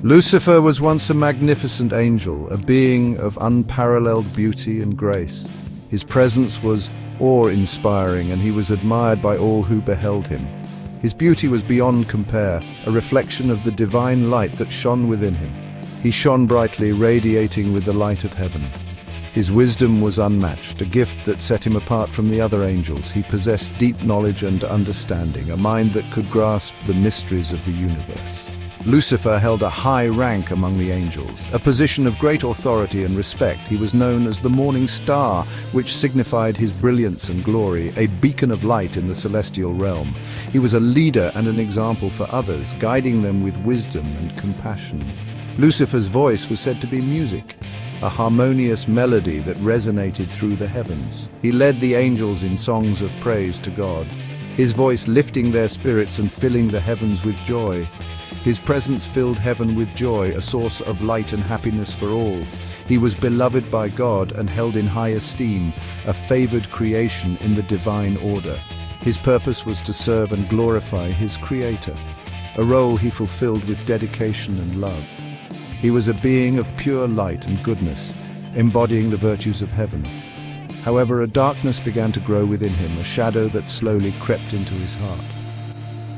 Lucifer was once a magnificent angel, a being of unparalleled beauty and grace. His presence was awe-inspiring, and he was admired by all who beheld him. His beauty was beyond compare, a reflection of the divine light that shone within him. He shone brightly, radiating with the light of heaven. His wisdom was unmatched, a gift that set him apart from the other angels. He possessed deep knowledge and understanding, a mind that could grasp the mysteries of the universe. Lucifer held a high rank among the angels, a position of great authority and respect. He was known as the morning star, which signified his brilliance and glory, a beacon of light in the celestial realm. He was a leader and an example for others, guiding them with wisdom and compassion. Lucifer's voice was said to be music, a harmonious melody that resonated through the heavens. He led the angels in songs of praise to God, his voice lifting their spirits and filling the heavens with joy. His presence filled heaven with joy, a source of light and happiness for all. He was beloved by God and held in high esteem, a favored creation in the divine order. His purpose was to serve and glorify his Creator, a role he fulfilled with dedication and love. He was a being of pure light and goodness, embodying the virtues of heaven. However, a darkness began to grow within him, a shadow that slowly crept into his heart.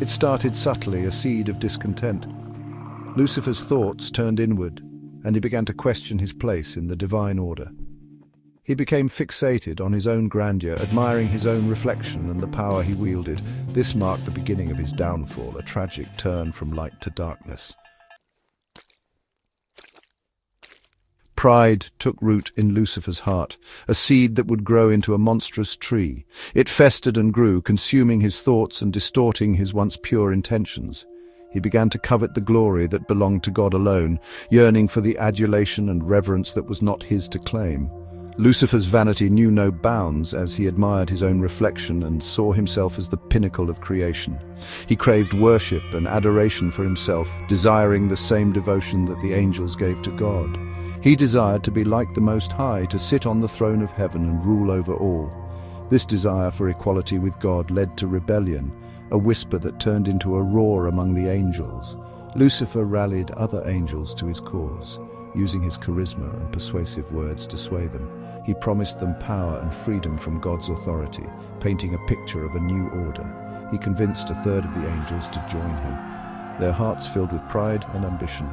It started subtly, a seed of discontent. Lucifer's thoughts turned inward, and he began to question his place in the divine order. He became fixated on his own grandeur, admiring his own reflection and the power he wielded. This marked the beginning of his downfall, a tragic turn from light to darkness. Pride took root in Lucifer's heart, a seed that would grow into a monstrous tree. It festered and grew, consuming his thoughts and distorting his once pure intentions. He began to covet the glory that belonged to God alone, yearning for the adulation and reverence that was not his to claim. Lucifer's vanity knew no bounds as he admired his own reflection and saw himself as the pinnacle of creation. He craved worship and adoration for himself, desiring the same devotion that the angels gave to God. He desired to be like the Most High, to sit on the throne of heaven and rule over all. This desire for equality with God led to rebellion, a whisper that turned into a roar among the angels. Lucifer rallied other angels to his cause, using his charisma and persuasive words to sway them. He promised them power and freedom from God's authority, painting a picture of a new order. He convinced a third of the angels to join him, their hearts filled with pride and ambition.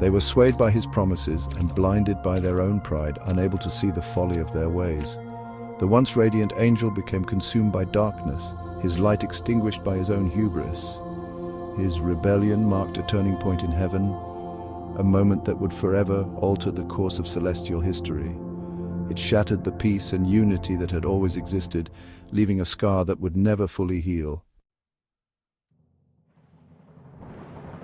They were swayed by his promises and blinded by their own pride, unable to see the folly of their ways. The once radiant angel became consumed by darkness, his light extinguished by his own hubris. His rebellion marked a turning point in heaven, a moment that would forever alter the course of celestial history. It shattered the peace and unity that had always existed, leaving a scar that would never fully heal.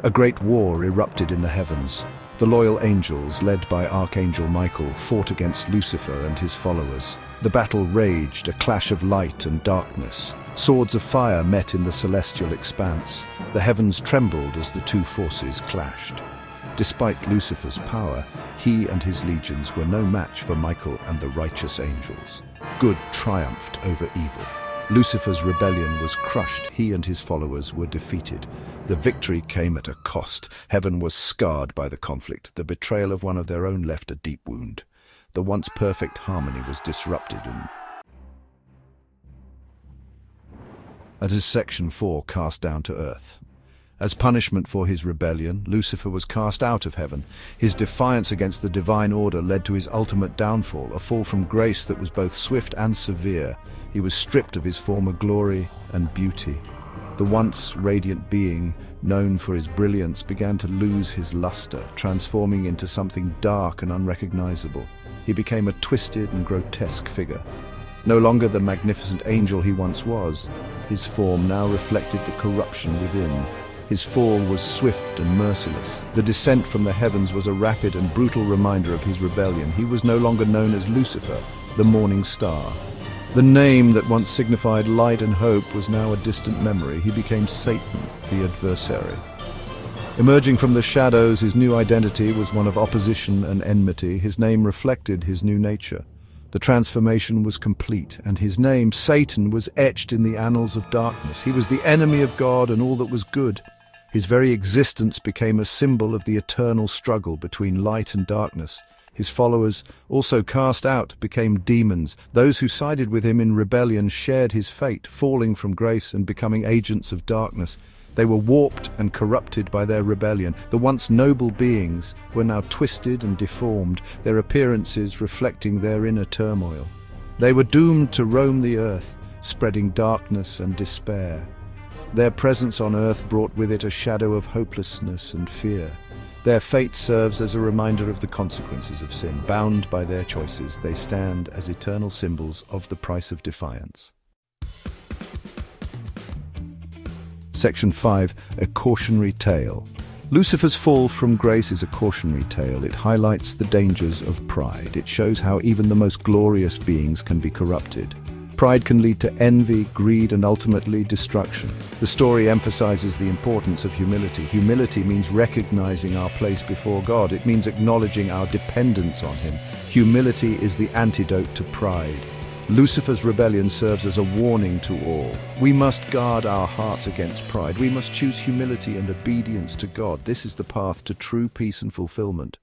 A great war erupted in the heavens. The loyal angels, led by Archangel Michael, fought against Lucifer and his followers. The battle raged, a clash of light and darkness. Swords of fire met in the celestial expanse. The heavens trembled as the two forces clashed. Despite Lucifer's power, he and his legions were no match for Michael and the righteous angels. Good triumphed over evil. Lucifer's rebellion was crushed. He and his followers were defeated. The victory came at a cost. Heaven was scarred by the conflict. The betrayal of one of their own left a deep wound. The once perfect harmony was disrupted as Section 4 cast down to earth. As punishment for his rebellion, Lucifer was cast out of heaven. His defiance against the divine order led to his ultimate downfall, a fall from grace that was both swift and severe. He was stripped of his former glory and beauty. The once radiant being, known for his brilliance, began to lose his luster, transforming into something dark and unrecognizable. He became a twisted and grotesque figure. No longer the magnificent angel he once was, his form now reflected the corruption within. His fall was swift and merciless. The descent from the heavens was a rapid and brutal reminder of his rebellion. He was no longer known as Lucifer, the morning star. The name that once signified light and hope was now a distant memory. He became Satan, the adversary. Emerging from the shadows, his new identity was one of opposition and enmity. His name reflected his new nature. The transformation was complete, and his name, Satan, was etched in the annals of darkness. He was the enemy of God and all that was good. His very existence became a symbol of the eternal struggle between light and darkness. His followers, also cast out, became demons. Those who sided with him in rebellion shared his fate, falling from grace and becoming agents of darkness. They were warped and corrupted by their rebellion. The once noble beings were now twisted and deformed, their appearances reflecting their inner turmoil. They were doomed to roam the earth, spreading darkness and despair. Their presence on earth brought with it a shadow of hopelessness and fear. Their fate serves as a reminder of the consequences of sin. Bound by their choices, they stand as eternal symbols of the price of defiance. Section 5. A cautionary tale. Lucifer's fall from grace is a cautionary tale. It highlights the dangers of pride. It shows how even the most glorious beings can be corrupted. Pride can lead to envy, greed, and ultimately destruction. The story emphasizes the importance of humility. Humility means recognizing our place before God. It means acknowledging our dependence on Him. Humility is the antidote to pride. Lucifer's rebellion serves as a warning to all. We must guard our hearts against pride. We must choose humility and obedience to God. This is the path to true peace and fulfillment.